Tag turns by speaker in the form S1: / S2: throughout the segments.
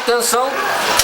S1: Atenção,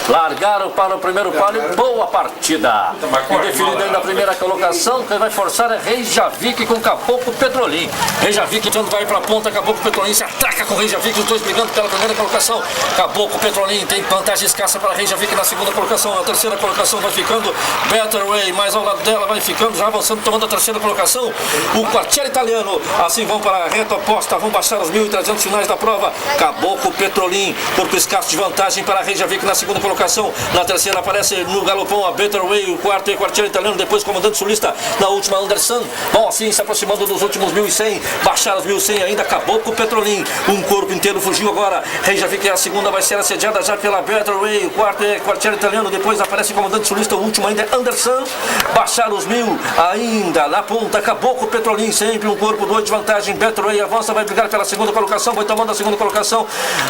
S1: largaram para o primeiro palio, boa partida. Indefinido ainda a primeira colocação, quem vai forçar é Reijavik com Caboclo Petrolim. Reijavik então vai para a ponta, Caboclo Petrolim se ataca com Reijavik, os dois brigando pela primeira colocação. Caboclo Petrolim tem vantagem escassa para Reijavik na segunda colocação. Na terceira colocação vai ficando Better Way, mais ao lado dela vai ficando, já avançando, tomando a terceira colocação, o Quartiere Italiano. Assim vão para a reta oposta, vão baixar os 1.300 finais da prova. Caboclo Petrolim, corpo escasso de vantagem para Reijavik na segunda colocação. Na terceira aparece no galopão a Better Way, o quarto é Quartiere Italiano, depois comandante sulista na última Anderson. Bom, assim se aproximando dos últimos 1.100, baixar os 1.100 ainda Caboclo Petrolim, um corpo inteiro fugiu agora. Reijavik é a segunda, vai ser assediada já pela Better Way, o quarto é Quartiere Italiano, depois aparece o comandante sulista, o último ainda é Anderson. Baixar os 1.000 ainda na ponta, Caboclo Petrolim, sempre um corpo 2 de vantagem. Better Way avança, vai brigar pela segunda colocação, vai tomando a segunda colocação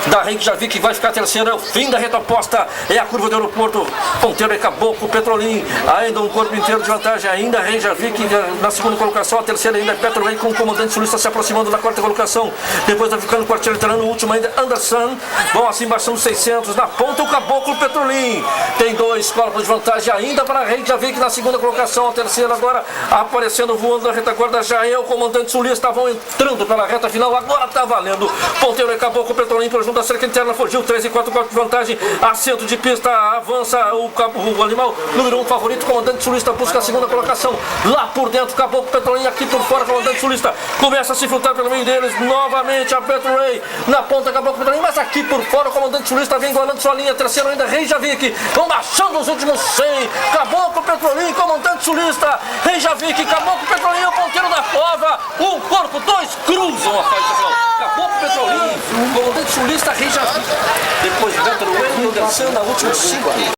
S1: da Reijavik, vai ficar a terceira, é o fim da reta oposta, é a curva do aeroporto, ponteiro é Caboclo Petrolim, ainda um corpo inteiro de vantagem, ainda Reijavik na segunda colocação, a terceira ainda é Better Way com o comandante sulista se aproximando da quarta colocação, depois vai ficando o Quartiere Italiano, o último ainda Anderson. Bom, assim baixando 600, na ponta o Caboclo Petrolim, tem 2 corpos de vantagem ainda para Reijavik na segunda colocação, a terceira agora aparecendo, voando na retaguarda, já é o comandante sulista, vão entrando pela reta final, agora tá valendo, ponteiro é Caboclo Petrolim, por junto da cerca interna, fugiu 3 e 4 corpos de vantagem, assento de pista, avança o animal, número 1 favorito, comandante sulista busca a segunda colocação, lá por dentro Caboclo Petrolim, aqui por fora comandante sulista, começa a se filtrar pelo meio deles, novamente a Better Way, na ponta Caboclo Petrolim, mas aqui por fora o comandante sulista vem igualando sua linha, terceiro ainda Reijavik, vão baixando os últimos 100, Caboclo Petrolim, comandante sulista, Reijavik, Caboclo Petrolim, o ponteiro da prova, um corpo, 2 cruzam a faixa final, Caboclo Petrolim, comandante sulista, Reijavik, depois Better Way, Anderson na última 5.